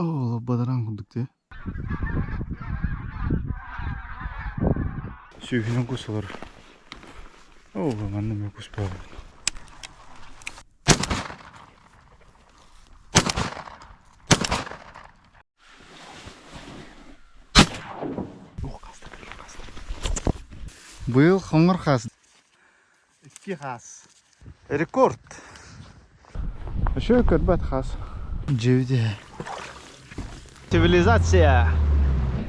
Oh, badarang kundukte. Suyunan kusular. Oh, mannem yok kuspa. Bu yıl honger has. İki has. Rekord. Şu kadar has. Cevde. Цивилизация.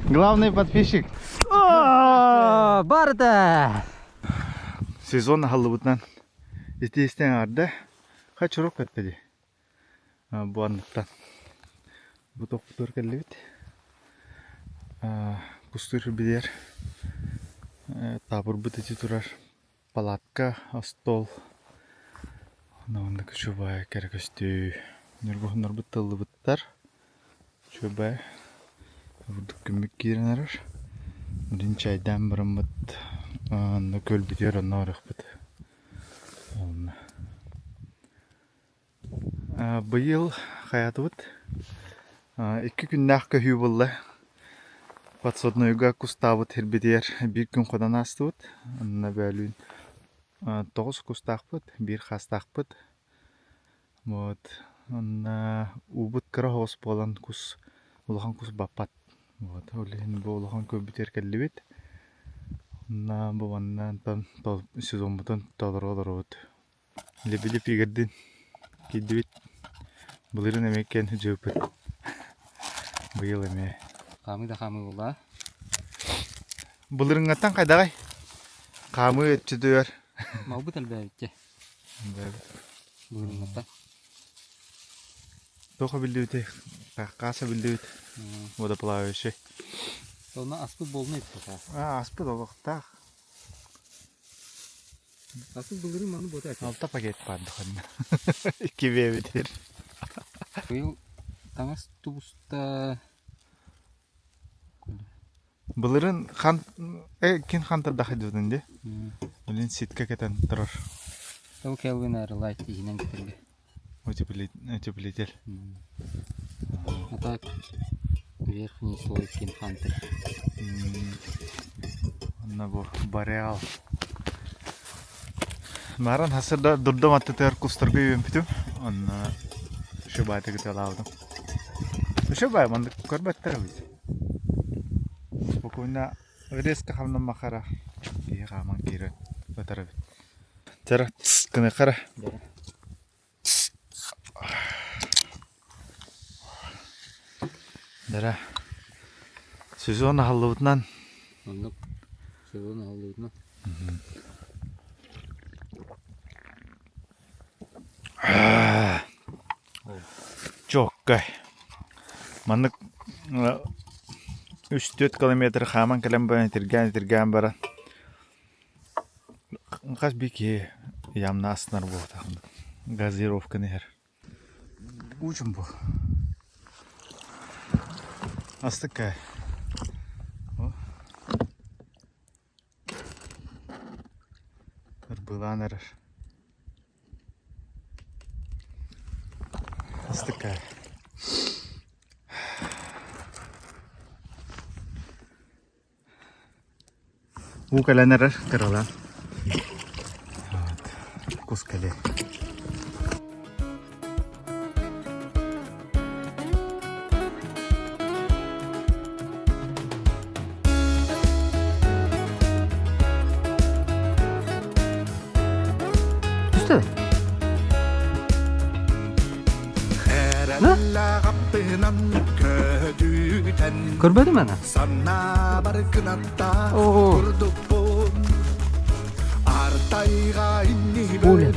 Главный подписчик. О, барда! Сезон халыбытынан истестен арды. Качырып кетпеди. Bu anlıktan. Bu topuklar geldi. Kustur bir yer. Tabur bitici turar. Palatka, stol. Ondan şubaya kerekestü. Nurbuhunlar bıtıldı bıttar. Şubaya. Burada kümmük girenler. Bugün çaydan bırınbıt. Onda köl bitiyor, onda arık bit. Bu yıl hayatı bit. 2 günden köhü buldu. Подсадноюга кустабыт хербедер bir gün кодан астыбыт. Онна бәлүн 9 кустакпыт, bir хастакпыт. Вот. Онна убыт кыра хос болан кус улахан кус бапат. Вот. Олен бу улахан көбүтер келлибит. Онна бу ваннан тан сезон бутан толорот. Лебили пигердин кидбит. Булырын эмекен жөпөт. Быйыл эме. Kami da kami ola. Булырын аттан кайдагай? Камы өтчүдөр. Mau betul belki. Bugün hatta. Тоха билдибит. Каса билдибит. Вода плавающий. Sonra asıl bolunu ettik ha. Аспы долукта. Asıl bulurum onu boda ettik. 6 пакет паддыхан. 2 бебитер. Bu yıl tangas tubusta Булырын хан кин хантарда хадыдын де. Улин ситке кетен турар. Tavu Kelvin Airlight ihinen getirdi. Утеплитель. Это верхний слой кинхантер. Онна бу Бореал. Маран хасырда дурдам аттыр кустарга үйөмпүтүм. Онна şu bayta gittel aldım. Şu bay mandı körbettер бит. Спокойно резко хамна махара. И хаман кире батараб. Тара кыны кара. Дара. Сезон халыбытнан. Anlık sezon aldığında. Çok gay. Mandık 3-4 kilometre хаман калам бан тирган бара. Кас бики ямна аснар бу та. Газировка нехер. Учим бу. Астыкай. Быланыр. Астыкай. Bu kalanlar karalan. Evet. Kuskale. Üstü. Ne? Görmedim ben. Oo. Öyle.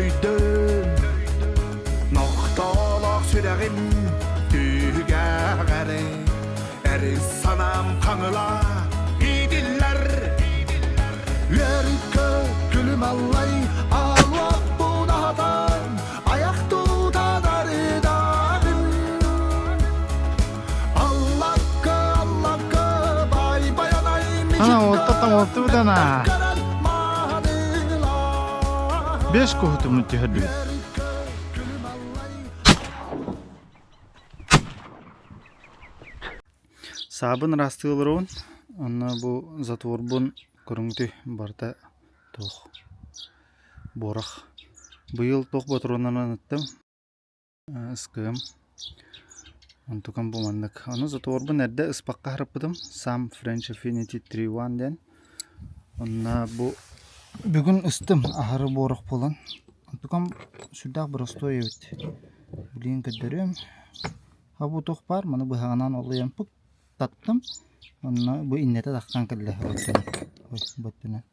Öydüm Noktalak süregim Tügəğəri Eri sanam kanıla İdiller Yörükö gülüm allay Allah bu dağdan Ayak tutar dağım Allah'ka bay bayanay Ana oltu dana. 5 kuhutumu tühürdü. Sabın rastığılırın. Anna bu zatvorbun көрүңтү барта тоқ борах. Быйыл тоқ батронан ыттым. Ыскым. Онтукан бумандык. Аны затворбун эрде ыспакка хараппыдым. Sam French Affinity 3.1 ден. Онна бу бүгүн ыстым ахары борах болан. Онтукан сүрдак бростой эбит. Билин кедерим. Ha bu тоқ бар, маны быханан олуям пук таттым. Онна бу иннете таккан келе. Бөттүнен.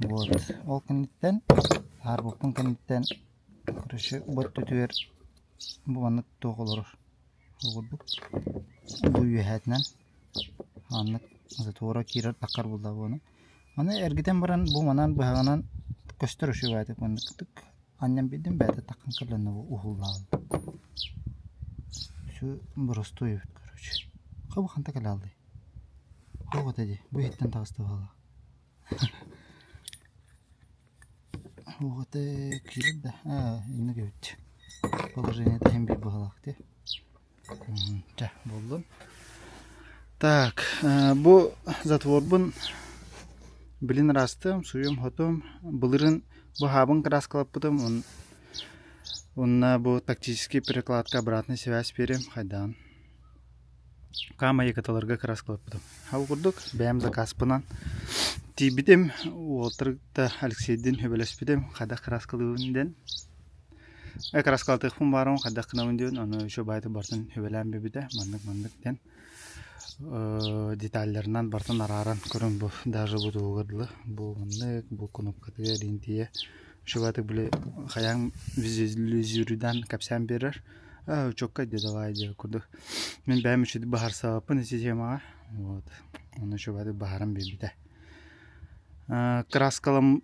Вот. Ол кенеттен, харбуктун кенеттен, короче, бөттүтүер бу аны тоголор. Огурдук. Бу юхатнан аны затора кирер такар булда буны. Аны эргитен баран бу манан быхаганан көстөрүшү байтык мындык. Аннан бидим бәте таккан келени бу ухуллаа. Şu burası evet короче. Kabı kanta kaldı. O dedi. Bu hitten tağıstı valla. O da kilid de. Ha, yine göt. Положение hem bir bağlaktı. Ta, buldum. Так, bu zatvorbun bilin rastım, suyum hotum. Былырын bu habın краскалаппытым. Онна bu тактический перекладка обратная связь берем. Хайдан. Кама екаталарга краскалаппытым. Хау курдук. Бәм заказпынан. Тибидим. Олтырыкта Алексейден хөбелеспидим. Хада краскалуынден. Краскалтықпын барым. Хада қынауынден. Оны үші байты бартын хөбелен бебіде. Мандык ден. Детальлерінен бартын араран көрін бұл. Даже бұл туғырдылы. Бұл мандык. Бұл кнопкатыға рентие. Шуватык биле хаяң визюрюдан капсан берер. Чокка де давай де курду. Мен бәм үшеді бахар сапын системаға. Вот. Оны шуватык бахарым бебиде. Краскалым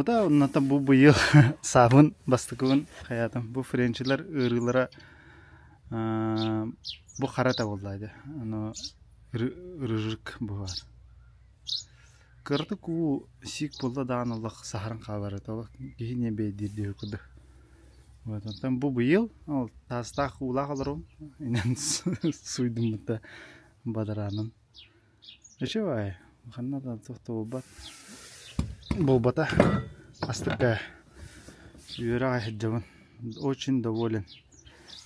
да, онната бу быйыл сабын бастыкыбын хаятым. Бу френчилер ырылара бу харата болдайды. Аны рыжык бу бар. Кырды ку сик болда даан Аллах сахарын кабары толық кейіне бейдерді өкірді. Там бұл быйыл, тастақ улақ алырым, инен суйдым бұтта бадараным. Эше бай, қаннада тоқты болбата астыққа үйері айхеджавын. Очень доволен.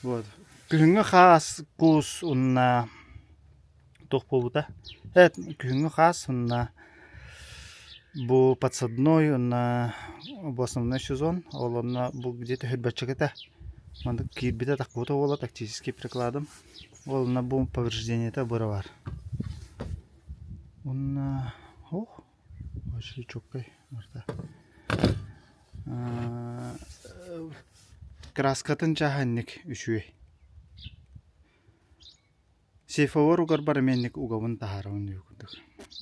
Күхіңі қас кус ұнна тоқ болбыта. Күхіңі қас ұнна Бу подсадной на основной сезон, он был где-то хедбачекета. Он кирбита так вот было тактически прикладом. Он на бум повреждение это буровар. Он очень чокой. Краскатын чаханник үшуе. Сейфовар угар барменник угавын тахарауын өкіндік.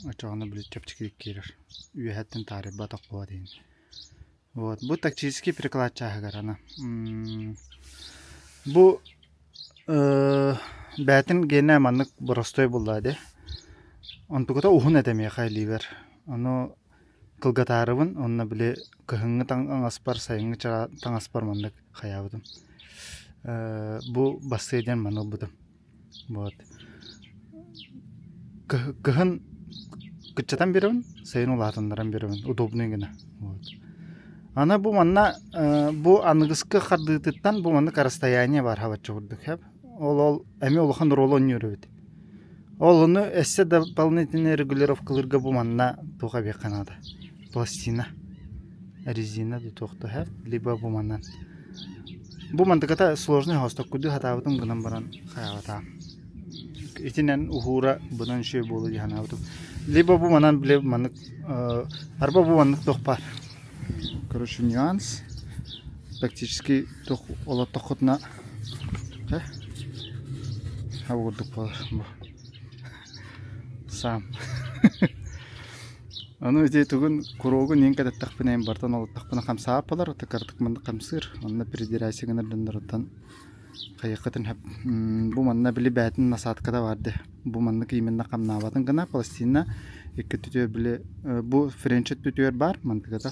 Ачағына білет чапчикерек керер. Үйәттен тарих бата қуа дейін. Вот. Бұл тактический переклад чағығар ана. Бұл бәтін гене аманлық бұрыстой бұлдады. Онтықыта ұғын әдемей қайливер. Оны қылғатарывын, онына біле күхіңі таң аспар, сайыңы таң аспар мандық қаябыдым. Бұл бастайден маныл бұдым. Вот. Кыхын кычатан беремін, сайын улатындаран беремін, удобный гына. Вот. Ана бу манна бу анығысқы қардығыттан бу манна расстояние бар хаватчы құрдық. Ол әме олыхан ролон өрөбіді. Ол оны әссе дополнительный регулировкалырға бу манна туға бек қанады. Пластина, резина ду тоқты, либо бу маннан. Бу мандықата сложный хостық күді хатавытым гынан баран қаявата. Итинен ухура бұдан шөй болу диханавытым. Либо бу манан біле манық, арба бу манық тоқ бар. Короче, нюанс. практически олот тохотна хавурдук болар бу сам. Аны үзе түгін курогу нен кадат тақпынайын бартан олот тақпына қамсаап болар, тақартық манды қамсыр, онна передирайсыңын ырдындырыттан қайықытын хәп. Бу манна білі бәтін насаткада барды. Бу манны киіменді қамнабатын гына Палестина екі түтер білі, бу френчет түтер бар, мандығада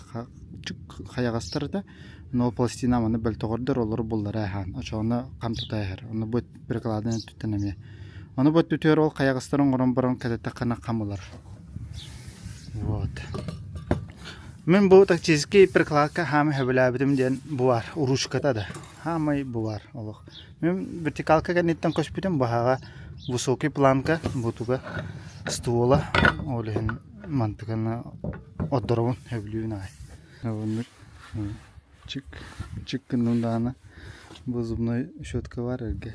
қаяғастырды. Но Палестина манны бәл тоғырдыр, олары бұллары әйхан. Очауыны қам тұтайыр. Оны бұд біркаладын түттінеме. Оны бұд түтер ол қаяғастырын ғырын бұрын кәдетті қана қамылар. Вот. Мен bu тактический прикладка хамы хөбөләбидим ден буар, урушката да. Хамы буар олох. Мен вертикалка генеттен көчпүдүм баһага высокий планка бутуга стула олен мантыгана оддорон хөбөлүн ай. Онны чик кындана бу зубной щетка бар элге.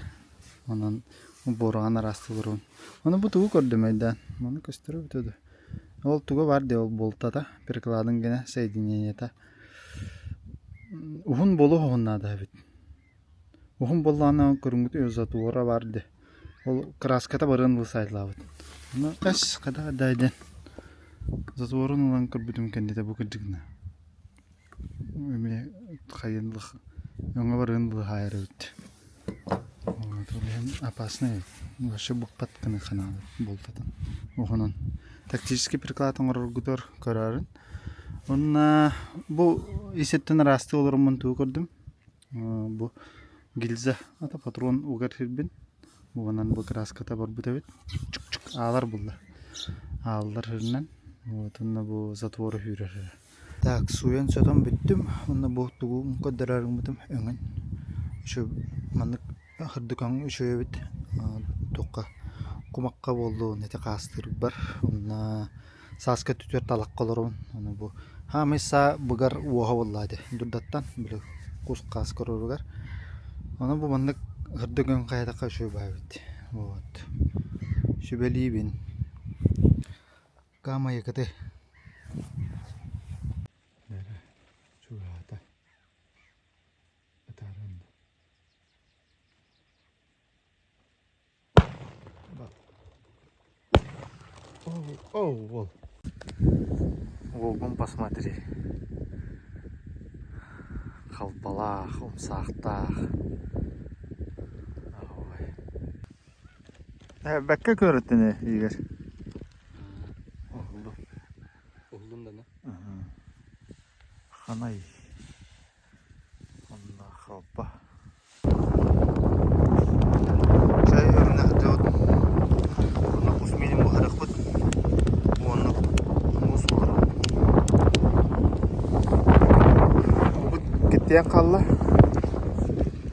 Анан боран арастылырын. Аны бутугу көрдүм айдан. Маны көстөрүп өтөдү. Ол туга бар де ол болтата, перекладын гene соединениета. Ухун болу хоғыннада бит. Ухун болуғана көрінгіті өз затуора бар де. Ол краската барын лысайдыла бит. Оны әш қада дайден. Затуорын олан көрбітім кәндеті бұл кірдігіна. Өме қайынлық, өңі барын лығайыры бит. Олен опасный. Вообще бұқпат кіні қанады болтатан. Ухунын. Тактический прикладын ғырғыдыр көрәрін. Онна бұл есеттен расты олырымын туы көрдім. Бұл гильза ата патрон уғар хербін. Бұғанан бұл краската бар бұта бет. Чүк-чүк алар бұлдар. Алар херінен. Онна бұл затворы хүйрер. Так, суен сөтім біттім. Онна бұл туғын көддірәрін бұтым өңін. Үші маңық қырдықан үші бет. Тоққа. Кумакка болду нете кастыр бар. Онна саска түтөр талак колорун. Оны бу хамыса бугар уга боллады. Дурдаттан биле кус кас коруругар. Оны бу мандык гырдыгын кайда кашуу байбыт. Вот. Шүбелибин. Кама якаты. Чурата. Атаран. Вол. Волгун посмотри. Халпалах, умсақтах. Бәкке көріттіне, егер. Оғылым да не? Ханай. Онда халпа. Жай өріне өтіп. Оны құс менің мұхарық бұд. Оны мұз болар. Бұд кеттен қалла.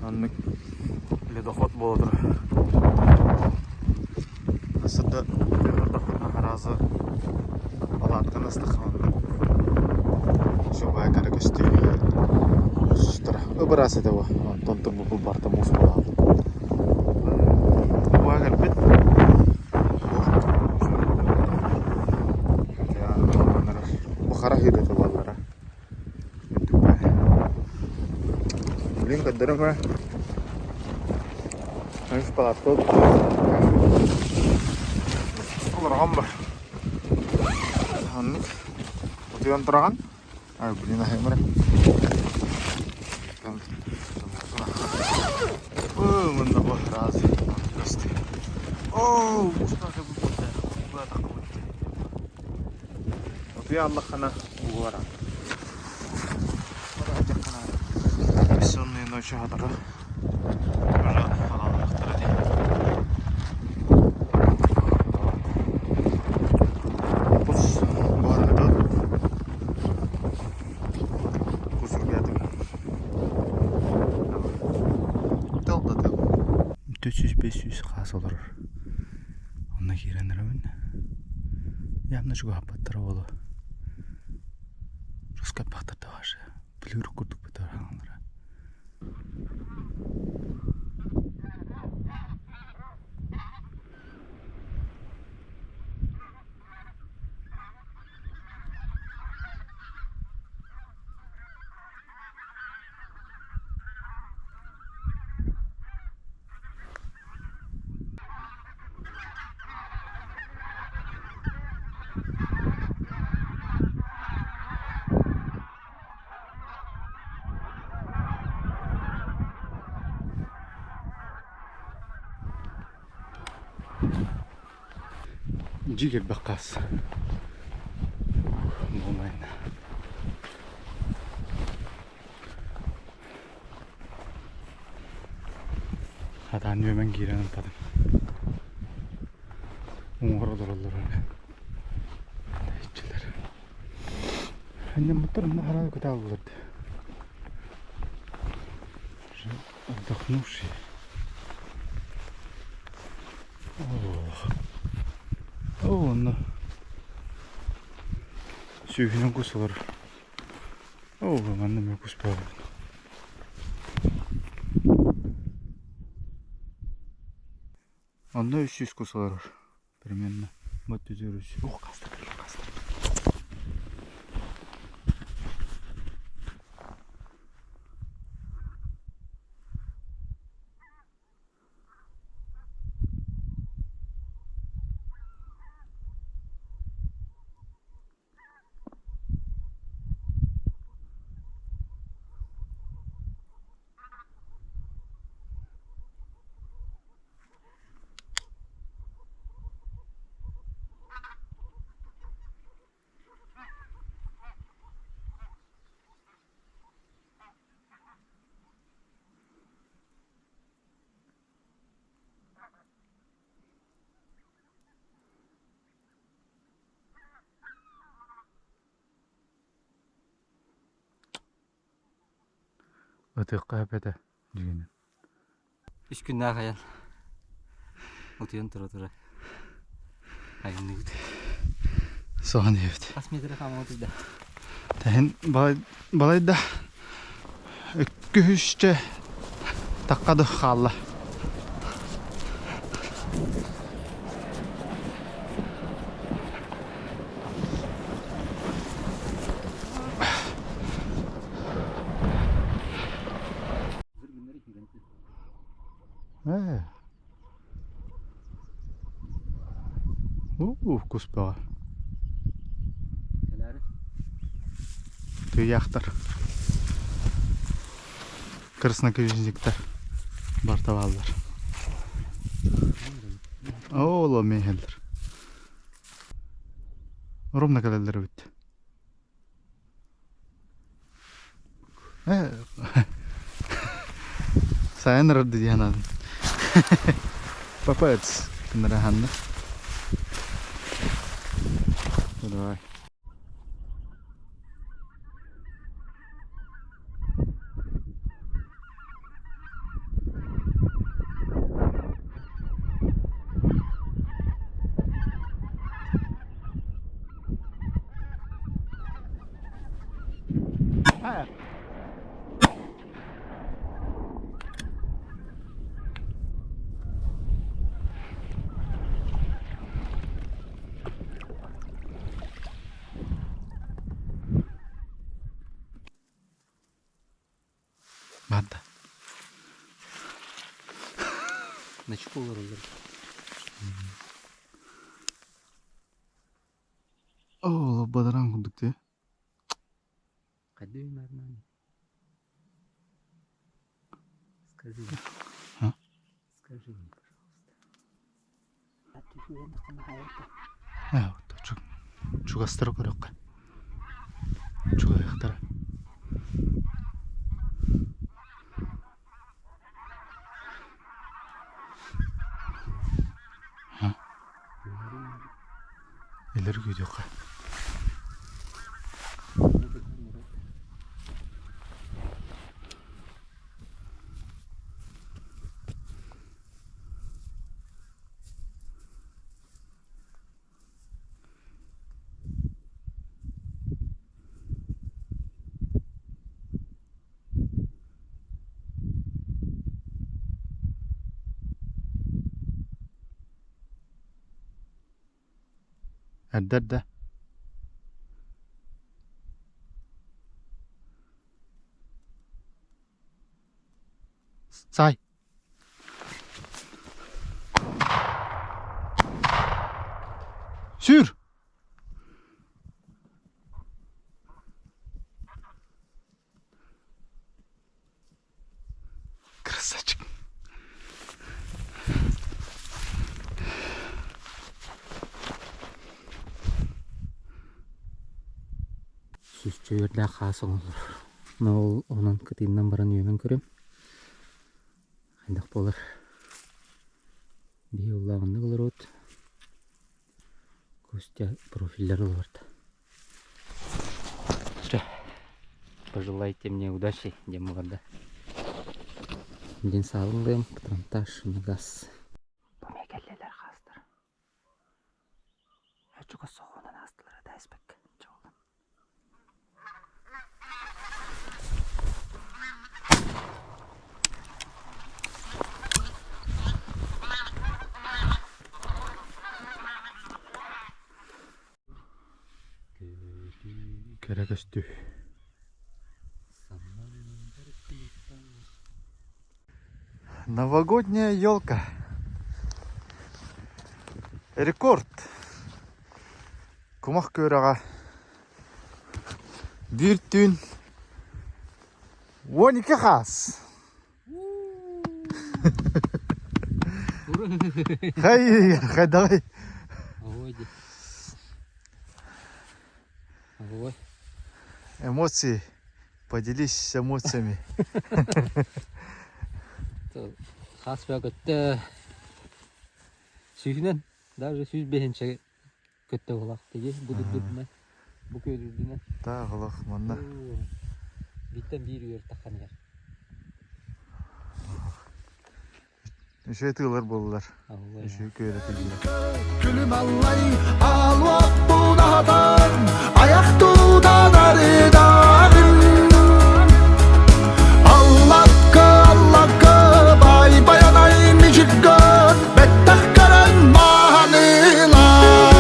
Оны ледоход болдыр. Асырда аразы балатқан ыстық. Шубай кәрі көсті. Öbürası da bu. Tontur bu barda muz болады. Bu agar bit. Bu qara hürriyeti ballara. Блин, kadar mı? Neyse palatto. Olur amba. Hannik. Utuyan turagan. Ay, bilin ahay mara. Мында бұл разы көсті. Оу, мұстағы бұл бұлды. Бұла тақы бұлды. Отуя Аллах қана ұғыра. Бұла әдек қана бессонный ночи ғадыры. Бұла қалалықтыры де. Бұз бұғарғыды. Құзыр бәдім. 400-500 қаз олар. Онна керенірімін. Ямна жүгі апаттары олы. Рұскат бақтырды башы. Білгірік күрдік бітір ағанлары. Jigel bakas. Olmayın. Hadan yömen girenin tadım. Uğra dolarlar öyle. Hiççiler. Annem muhtarımda hala kötü alırdı. Отдохнувший. Ну. Сүйгенен кусалар. Манна мен куспаган. Анда 300 кусалар. Примерно. Вот түзөрүз. Кастыр. Ötüqqa bede degeni. 3 gün daha hayal. Otuyan tura. Hayalini güdü. Soğan evde. Kaç metre kalma otuydu. Tähän balayda 2-3 taqqadı xalla. Kuspağa. Tüy yaktır. Краснокнижниктер бар табалдар. Ола мехелдер. Ровно калелдер бит. Сайн рад дияна. Папац нрахан. Давай. Madda. Ne çıkıyorlar onlar? Oo, badaran kunduk diye. Hadi Merman. Скажи. А? Скажи мне, пожалуйста. А ты же на канале. Вот, чугастыру керек. Чуга яктыр. Элер күйдөк. Әддәдді. Сай. Sür. Красавчик. Sürdä khas olur. No onun kıtından baran yemen körüm. Handak bolur. Bir yollağında bolur ot. Kostya profiller olur. Пожелайте мне удачи, где молода. День сağlığım, патронтаж, газ. Помекеллелер хастыр. Өчүгө соғуынан астылары да эспек. Жоғын. Kerek üstü. Новогодняя елка. Рекорд. Кумак көрага. Bir tün 12 хас. Хай, давай. Ой. Эмоции. Поделись эмоциями. Хас көтті сүйінен, даже сүйізбейінше көтті олақ деге, бұдырдырдына, бұ көдірдіне. Тағылық, мұнда. Биттен бір үйер таққан ер. Үші тығылар болылар. Үші көйретілдер. Gülüm allay alvak bu dağdan ayak tutan arıdan Allah'ı bay bayanay micikkan bettah karan mahanılar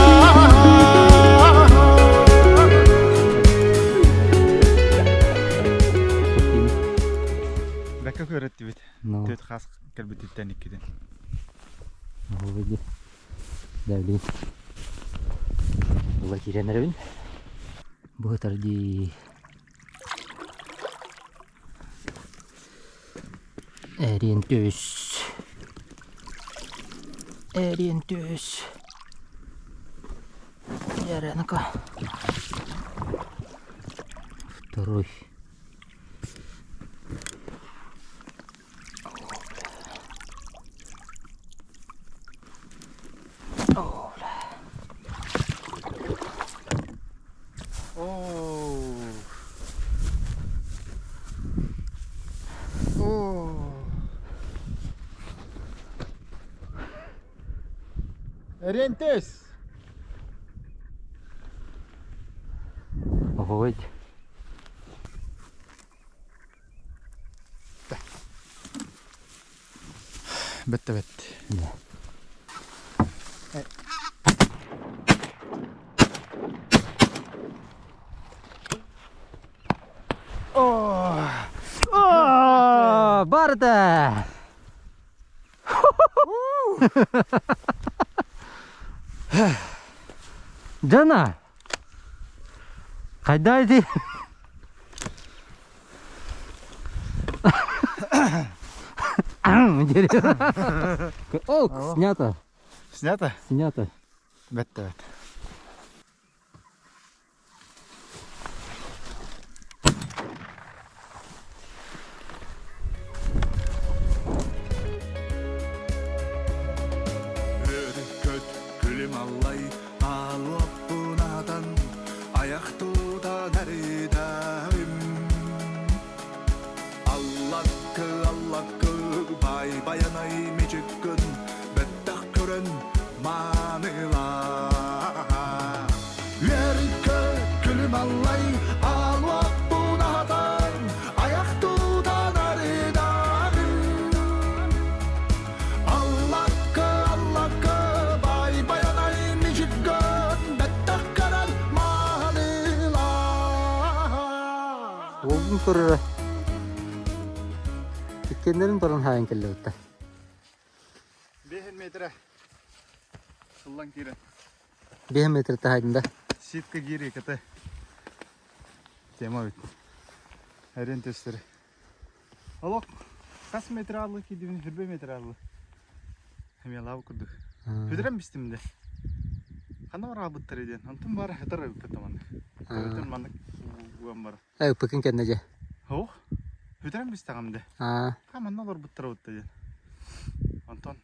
Бәкке көйретті бет. No. Төт қас кәлбеттен екеден. Ой, дәулейін. Бұла керенерін. Бұл тарди әрен төс. Әрен төс. Яренка. Второй. Рентес. Ой. Бетте бет. Да. О, барды. Жана. Қайда иди? О, снято. Снято? Снято. Бетте бет. Ürköt gülüm allay alvak bu dağdan ayak tutan arıdan Allah'ı bay bayanay micikkan bettah karan mahanılar Ürköt gülüm allay alvak bu dağdan ayak tutan arıdan Allah'ı bay bayanay micikkan bettah karan mahanılar Oldum soruyor. Tükkenlerin paran hayan kelle utta. 5 metre. Суллан кире. 5 metre tahayında. Ситка гири ката. Тема бит. Рентестер. Алок. Кас метр алды кидивин 20 метр алды. Мен лав курдук. Хүдрем бистимде. Кана бара быттыр еден. Антын бара хатар катаман. Көтөн мандык уган бар. Пыкын кеннеже. Хо. Хүдәрен бистагамды. Каман олар буттыра утты. Антон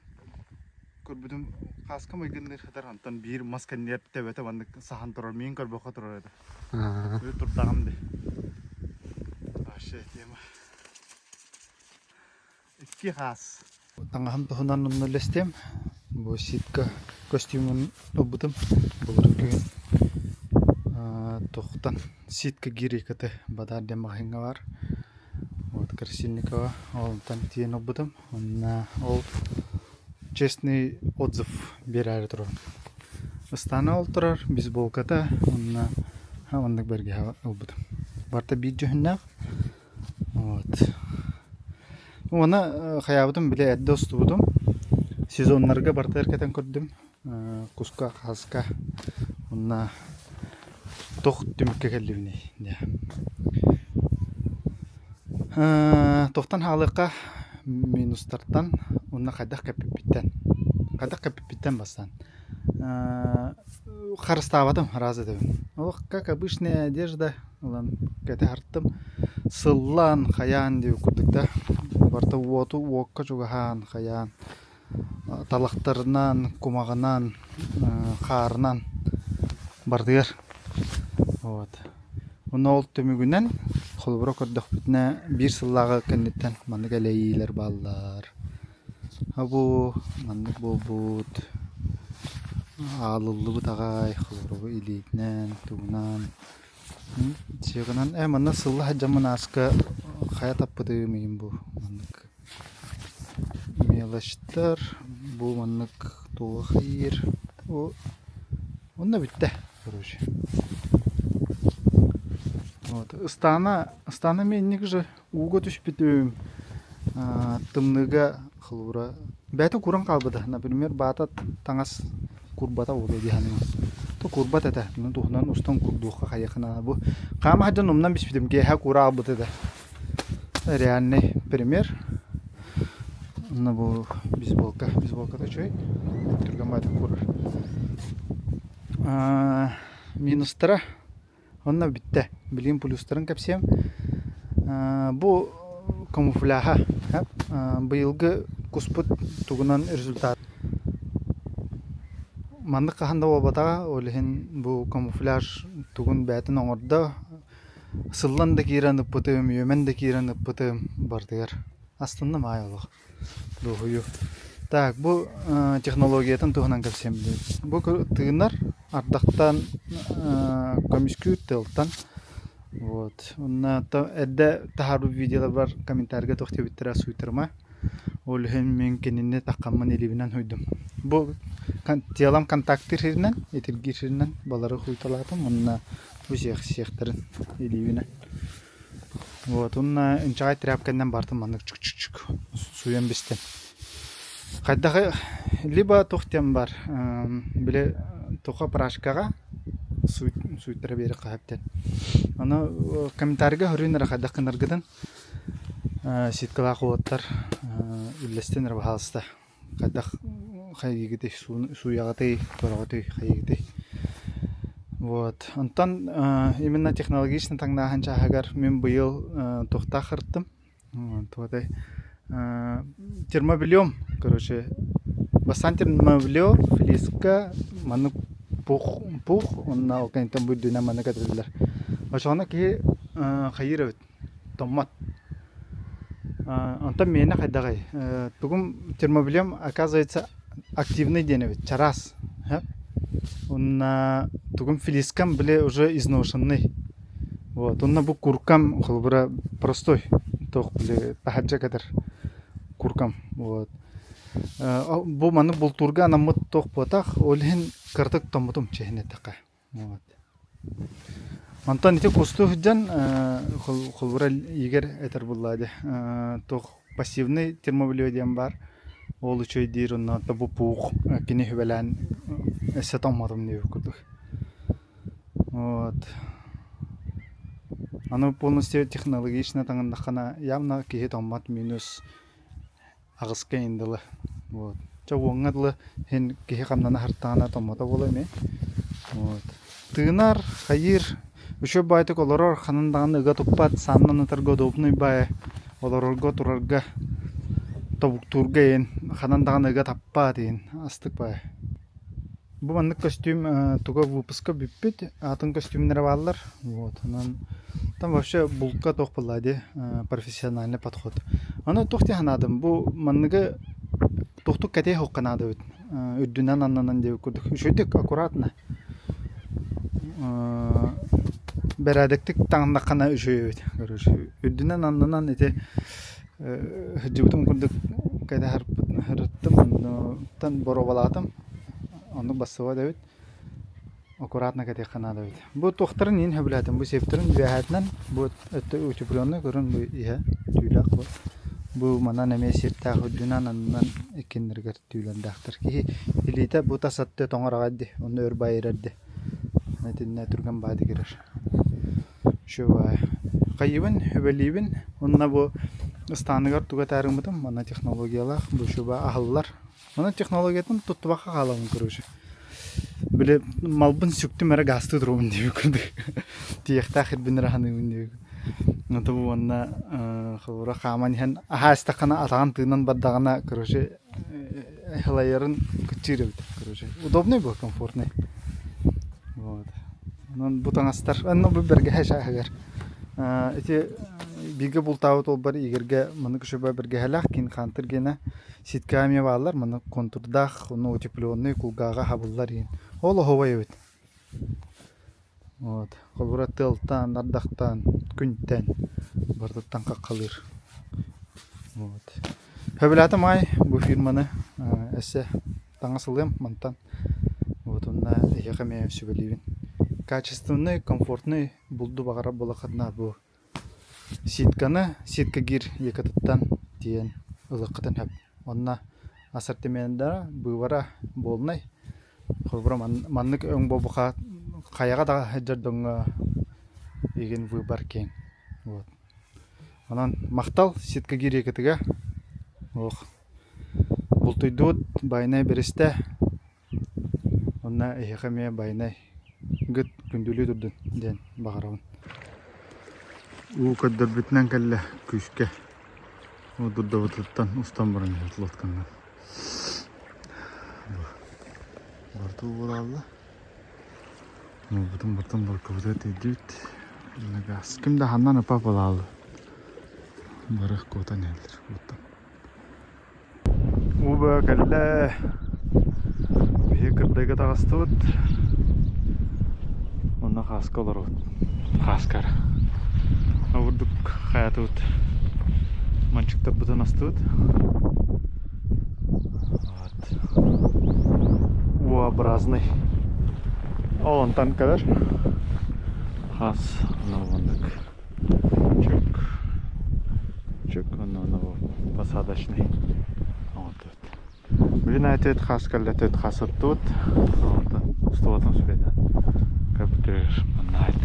көрбүдүм каска мыгынныр хатар Антон бир масканнер тебете вандык сахан турар мен көрбөкө турар эди. Бир турдагамды. Аше тема. Икки хас. Таңгам тохунан нөлестем. Бу ситка костюмун обутум. Булрыгы. Тохтан ситка гирикаты бадар демагынга бар. Вот Красильникова, он там тиен обутым. Ол честный отзыв берер турар. Ыстана ол турар, бейсболката, ондак берге обутым. Барта бит жөннак. Вот. Оны хаябытым биле әдді ұстыбыдым. Сезонларға барта әркетен көрдім. Куска, хаска. Онна тоқ түмікке кәлдібіне. Тоқтан халыққа минустарттан онна қайдақ кәпіппіттен бастан. Қарыстабадым, разы дәуін. Ол, как обычная одежда, олан кәті арттым. Сыллан, хаян деп күрдікті. Барта уоту, уокка жугахан, хаян. Талақтарынан, кумағынан, қарынан бардығыр. Вот. Оны ол төмігінен қолыбыра көрдік бітіне бір сыллағы кәнеттен маңдық әлейілер балылар. Абу, маңдық бол бұд. Алылы бұд ағай, қолыбыра илейтінен, туғынан. Чеғынан, маңна сыллы хаджамын асқа қая таппыды мейін бұл. Маңдық мелаштар, бұл маңдық тоғы қайыр. Онна бітті, короче. Вот. Стана менник же уго түшпетуім тымныга қылуыра. Бәті куран қалбыды. Например, бата таңас курбата олы дейханым. То курбат әті. Тухынан ұстан курдуққа қайықына. Бұл қама хаджан умнан беспетім. Кейха кура албыды да. Реальный пример. Бұл бейсболка. Бейсболкада чөй. Түрген бата курар. Минустара. Онна битте. Билин плюстарын кәпсем. Бұл камуфляха. Бұйылғы күспіт тұғынан результат. Мандық қағанда обатаға олығын бұл камуфляж тұғын бәтін оңырда сыллан да кейрен ұппытым, өмен да кейрен ұппытым бардығыр. Астында май олық. Так, бұл технологиятын тұғынан кәпсем. Бұл тұғынар ардақтан көміскү тылтан. Вот. Онна әдді тахару видеолар бар комментарийға тоқты біттіра суйтырма. Ол мен кеніне таққамын елебінен høйдім. Бұл телам контактыр жерінен, етілгер жерінен балары құйталатым. Онна бұл сияқтарын елебінен. Вот. Онна үнчағай тряпканнан бартым. Маңық чүк-чүк-чүк суян бестен. Қайдағы либо тоқтен бар. Біле тоқа прашкаға суйттыра бері қағаптен. Аны комментарийға хүрінер қайдақын ұрғыдың сеткала қуаттар үллестен ұрбағалысты. Қайдақ қайгеті, суяғыты, көрағыты қайгеті. Вот. Онтан именно технологичны таңдаған жағығар мен бұйыл тоқта қырттым. Термобилем, короче, бастан термобилем, флиска, маны пух, онна оканитан буддуна маны кадрилар. Ошоғана ки қайыр өт, томмат. Онтан мені қайдағай. Бүгін термобилем, оказывается, активный дені өт, чарас. Онна бүгін флискам біле уже изношенный. Вот, онна бұл куркам құлбыра простой. Тоқ біле тахаджа кадар куркам. Вот. Бұл маны бұл турға анамыт тоқ потақ, олығын кыртық томытым чехіне тақа. Вот. Антон ете кусту хүджан құлбыра егер әтір бұллады. Тоқ пассивный термобилиоден бар. Ол үшөй дейір, онна бұл пуық кені хүбәлән әсет алмадым не өкірдік. Вот. Аны полностью технологично таңындаққана явно кейт алмат минус ағысқа енділі. Вот. Оңғадылы хен кейт қамнаны харттағана томата болай ме. Вот. Тығынар, қайыр, Үшө байтык олорор ханындаган ыга туппат саннан ытырга удобный бай. Олорорго турарга тобуктурга ен ханындаган ыга таппа дейин астык бай. Бу маннык костюм туга выпуска биппит, атын костюмнары баллар. Вот, там вообще булка тохпалади, профессиональный подход. Аны тохти ханадым, бу манныгы тохтук кете хокканады бит. Үддүнөн аннан деп көрдүк. Үшөйдүк аккуратно. Берадыктык таңдакана үшөйбүт. Короче, үддүнөн аннан эте хыжыбытым көрдүк. Кайда харыттым, тан боробалатым. Onu basıva da bit. Аккуратно кете ханада бит. Бу тохтарын ин хөбләтем, бу септерин бәһәтнән бу өтте үтүбрөнне көрүн бу иһә түләк бу. Бу мана неме септа хөдүнән аннан икеннергә түлән дактыр ки илите бу тасатты тоңарагады. Оны өр байырды. Мәтинне турган бады керер. Шуа кайыбын хөбәлибин. Онна бу станыгар туга тарымытым, мана технологиялар, бу шуба ахыллар. Мана технологиятын туттубакка каламын көрүшү. Биле малбын сүктүм эре гасты турумун деп көрдүк. Тиякта хирбин раханын деп. Ното бу анна хора хаман хен ахастакана атаган тыынан баддагана көрүшү хылайырын күчүрөбүт көрүшү. Удобный был, комфортный. Вот. Нон бутаңастар, анна бу берге хашагар. Эти биге бултабыт ол бар игерге маны күшөбө берге халак кин хантыргена ситками балар маны контурдах уну утепленный кулгага хабыллар ин. Ол ховайбыт. Вот. Колбура тылтан, нардактан, күнтен бардыттан каккалыр. Вот. Хөбүлаты май бу фирманы эсе таңасылым мантан. Вот онна яхаме сөбелибин. Качественный, комфортный булду багара болакатна бу. Ситка гир екатыттан диен ылыккытын хап. Онна ассортиментда бывара болнай. Хобра маннык өң бобука каяга да хәҗәрдәң иген выбор кең. Вот. Анан мактал ситка гир екатыга. Ох. Бултуйдут байнай бересте. Онна яхаме байнай гыт күндүлү турдун ден багарабын. У каддар битнен келле күшке. У дурда бутуттан устан баран лоткандан. Барту болалды. Ну бутун бар көвдө тийдит. Нагас кимде ханнан апа болалды. Барах котан элдер. У ба келле бие кырдайга тагастыбыт. Онна хаскалар вот. Хаскар. Авурдук хаятут. Манчиктар бутан астут. Вот. У-образный. Он танкалар. Хас. Новондык. Чук. Он посадочный. Вот тут. Блин, этот хаскаль, этот хасат тут. Вот. Устоватым сюда. Каптер манайт.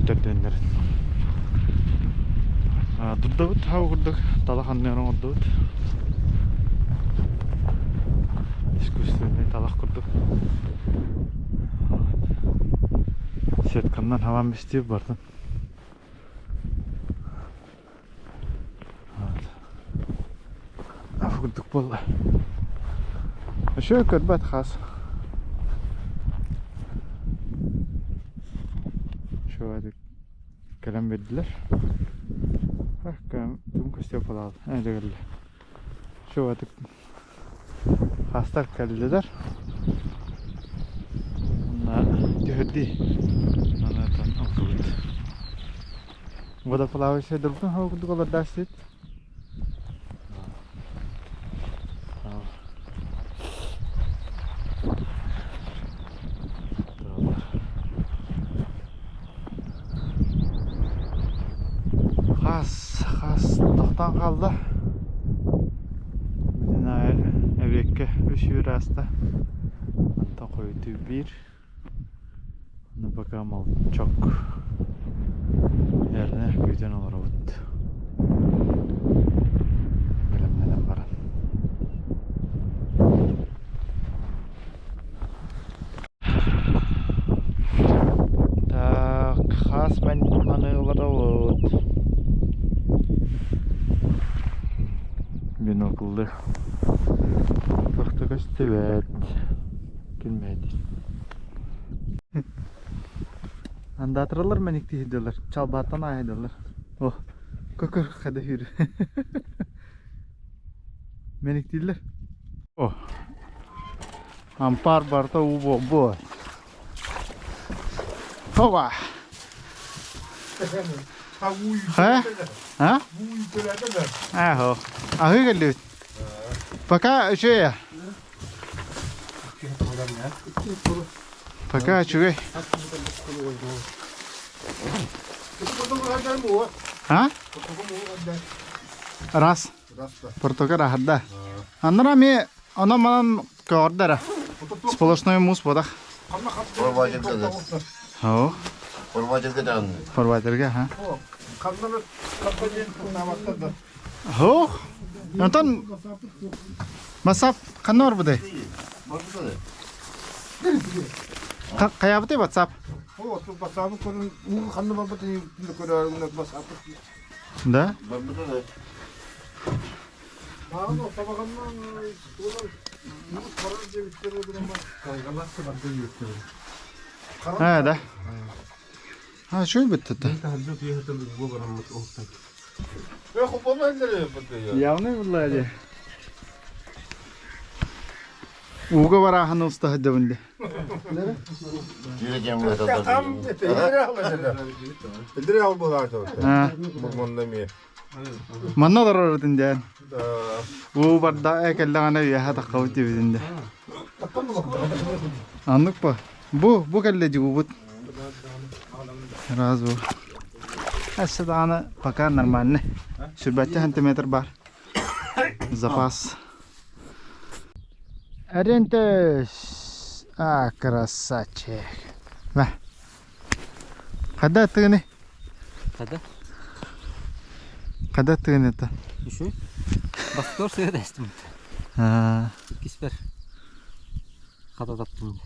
Төрдөндөр. Дуддабыт хау курдук, талаханнын ордубут. Искусственный талах курдук. Сеткандан хаван бестип бардым. Аф курдук болду. Ошо көрбөт хас. Şöyle kalem verdiler. Kalem tüm kostüm falan. Öyle geldi. Şöyle hasta geldiler. Onlar dühdi. Onlardan aldı. Bu da falan şey durdu. Ha bu kadar dersit. Has tohtan kaldı. Bütün ayar evrekke üşüyor hasta. Hatta koydu bir. Ona bakalım al çok. Yerine güden olur oldu. Bilemeden varan. Binokıldı. Baktık evet. Gelmedi. Anda atırılır menik diyorlar. Çalbattan aydılar. Oh. Kökür kada yürü. Menik değiller. Oh. Ampar barta ubo bo. Hova. Ha? Ha? Aho. Ahı geldi. Paka şey ya. Paka çuğay. Ha? Ras. Portoka rahada. Аннара ми она ман кordara. Сполошной мус подах. Forvacılıkta. О. Forvacılıkta. Форвайдерге, ха. Хо. Антон масап канор буде. Каябыты WhatsApp. Да? Ha da. Ha şöyle bitti de. Явный владе. Уга варахан уста хадавынды. Yürüyeceğim bu kadar. Ha. Manna darardın diyen. Bu barda ekellağına yaha takavıtı bizinde. Anlık mı? Bu kelleci bu. Раз bu. Aslında пока нормально. Сюрбатте сантиметр бар. Запас. Арентес. А, красавчик. Ва. Когда ты не? Kada? Когда ты не это? Şu. Baktör suya destim. Ha. Kisper. Kada taptım.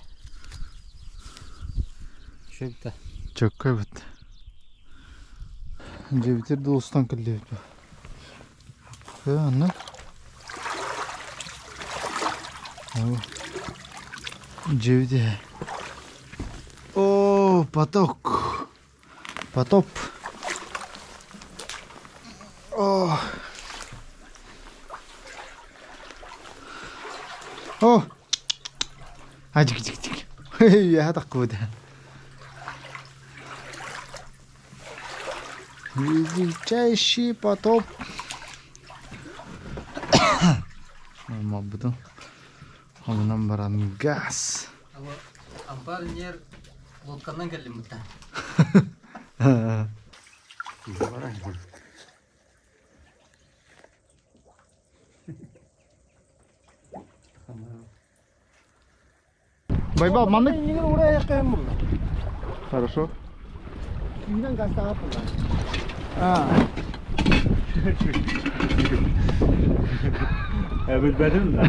Şöyle bir de. Çok kayıp. Ceviter de ustan kılıyor. Ya anne. Cevide. Oo, patok. Patop. Oh. Oh. Hadi git. Ya takkuda. Величайший потоп. Ama bu da ondan baran gaz. Ama ampar yer volkandan geldim bu tane. Байба, маннык. Хорошо. А. Evet benim de.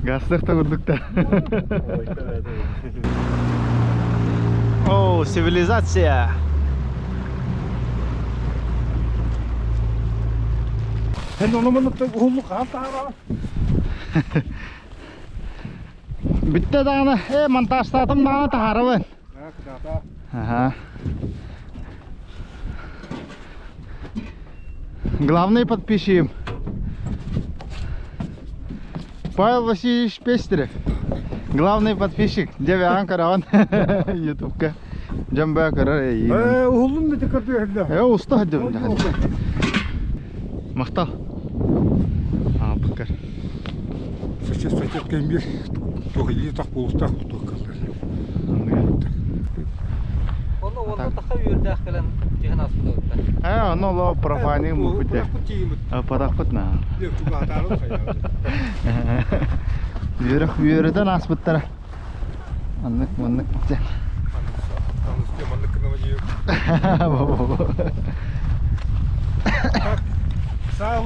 Gazlıkta vurduk da. Oo, sivilizatsiya. Sen onu manıkta hulluk hata. Bitti dağını, montajladım dağını taharıvın. Ага. Главный подписчик Павел Васильевич Пестерев. Главный подписчик. Девян караван. Ютубка. Джамба карар. Hullum da tıkırdı herhalde. Уста хадым. Мақтал. Bakar. Сейчас сатеткен bir toğili tak bolustaq tutuqlar. Onu daha yürüdü akılan cihan aslında orada. Ono lo profani mu bitte. Parakut na. Yok bu atarım sayı. Yürüden asbıttara. Anlık. Anlık kınama yok. Sağ ol.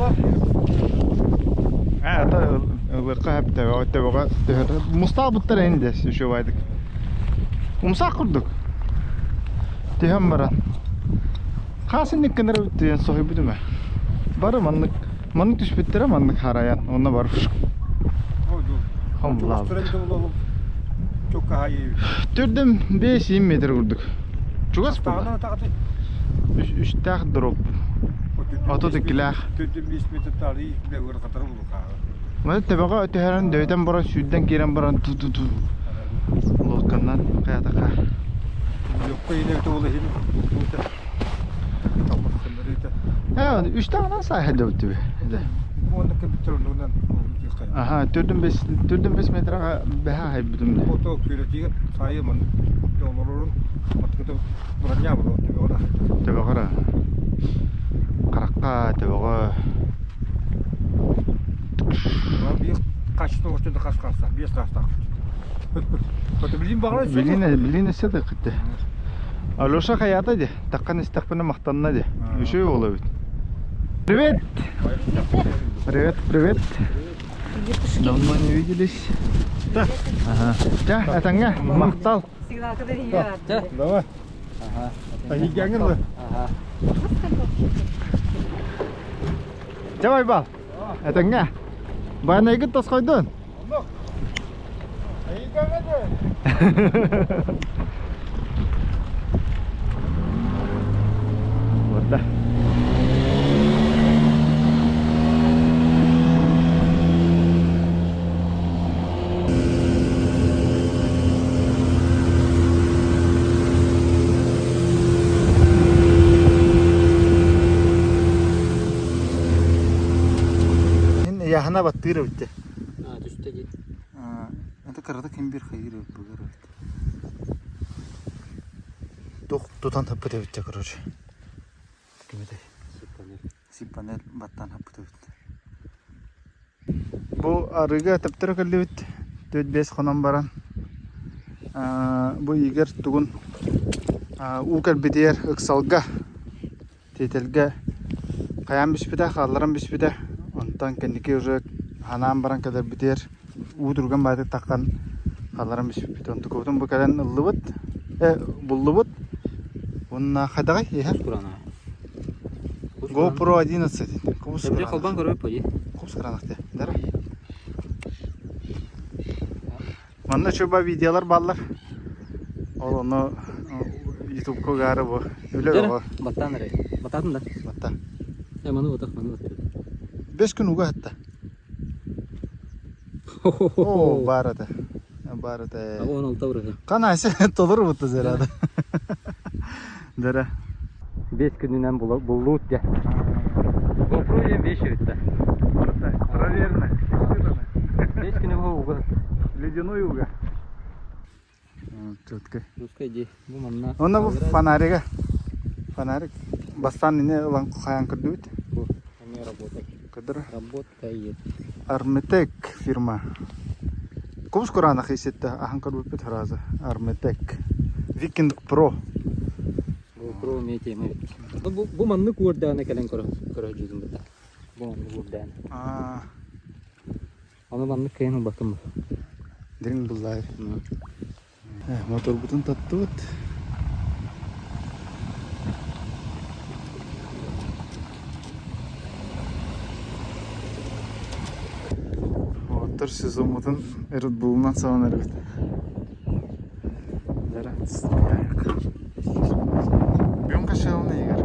Лыкап табага мустабыттар энде şu baydık. Umsak kurduk. Tühem baran. Kasınlık kenara bitti sohi bu düme. Barı manlık düşbüttüre manlık harayan. Onunla var. Hamla. Çok daha iyi. Dürdüm 5-20 metre vurduk. Çok az Tağına buldu. taktı. 3 tağ drop. Otodikiler. Tüttüm 5 metre tarihi de uğra katarı bulduk ha. Mana tebaga öte heran döyden baran südden kiren baran tu. Lokkandan kayata ka. Yok yine öte ola hin. Tamam sınırı da. Ha 3 tağdan sayha dövdü be. Bu onda kapitronundan. Aha, dürdüm 5 metre beha hay budum. Foto küretiyor sayımın yolların matkıda buranya bu orada. Tebaga ra. Karakka tebaga. Bir kaçtı hoşçunda kaç kalsa bir tarafta. Foto bileyim bağlı. Biline sede gitti. Alosha kayata de. Takkan istakbana maqtanna de. Üşey olabilir. Привет. Привет. Давно не виделись. Да. Ага. Да, это не мақтал. Всегда, когда я. Давай. Ага. Гиганган ба. Ага. Давай бал. Это не. Бана игит тос койдун. Вот да. Яхана баттыры битти. Düşteki. Это карада ким бир хайыр бугар. Тутан тапты битти, короче. Кимде? Сипанел баттан тапты битти. Бу арыга таптыр калды бит. 4-5 хонон баран. Бу игер тугун укер битер ыксалга. Тетелге каян бишпиде, халларан бишпиде. Ondan kendiki уже hanam baran kadar biter. Udurgan bayda takkan hallarım bit. Ondan kovdum bu kadar ıllıbıt. Bullubut. Onunla kadar ya. Kurana. GoPro 11. Kubus Sebebi kalban görüp poji. Kubus kıranak de. Dara. Manda çoba videolar ballar. Onu YouTube koyarı bu. Öyle bu. Battan nereye? Batadın da. Batta. Hemen odak. 5 gün uga hatta. Oo barada. Barada. Ama 16 euro. Kanaysa tolur mutlu zerada. Dara. 5 gününden bulut ya. GoPro ile 5 yürüttü. Проверено. 5 günü bu uga. Ледяной уга. Четко. Русская иди. Bu manna. Onda bu фонарика. Фонарик. Бастан ине лан каян кырдыбыт. Bu. Они работают. Кыдыр. Работает. Armetek firma. Кубус курана хисетте ахан кырдыбыт хараза. Armetek. Viking Pro. GoPro метеме. Bu manna kurdana kelen körücüdüm burada. Bu manna kurdana. Ana manna kayın bakım. Дирин буллай. Мотор бутун таттыбыт. Мотор сезонутун эрит булунан саван эрбит. Дара. Бюн кашалны егер.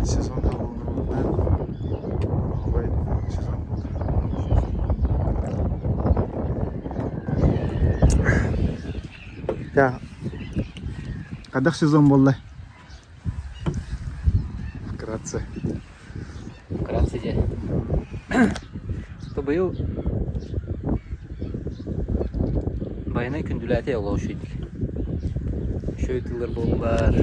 Сезонда булунан. Ой, сезон. Ya, kadar сезон болды. Вкратце. Вкратце же. То был bayana kündülete yollaşıyorduk. Şöyle bollar.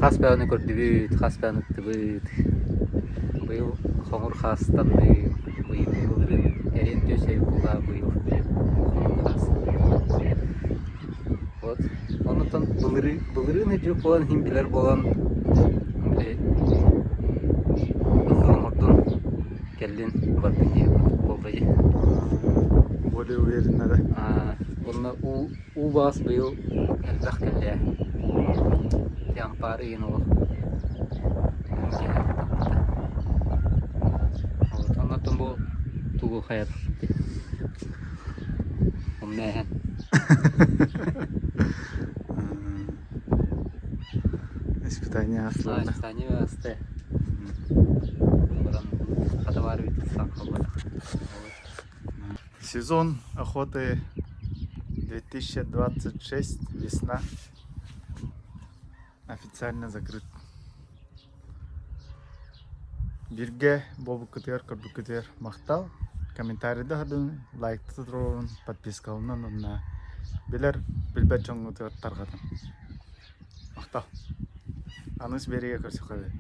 Hasbağını gördük, hasbağını tıbıt. Bu hamur hastandı. Bu yılların yerin tösev kula bu yıl. Вот. Ondan bılırı ne diyor falan himbiler falan. Böyle Kızılmurt'un geldin vardın diye boldayı. Bu более уверенно, да? Онна у бас быйыл элбэх келле. Тян пары ен ол. Онна томбо тугу хаят. Умнehen. Испытание аслана. Испытание асты. Одан хатавар бит сакхабар. Сезон охоты 2026, весна, официально закрыт. Бирге бобу күтер, көрбі күтер мақтал. Комментарийді ғадың, лайкты тұтыруын, подпискалынан онна білер, білбәт жоңғы тұттарғадың. Мақтал. Аныз береге көрсі қойды.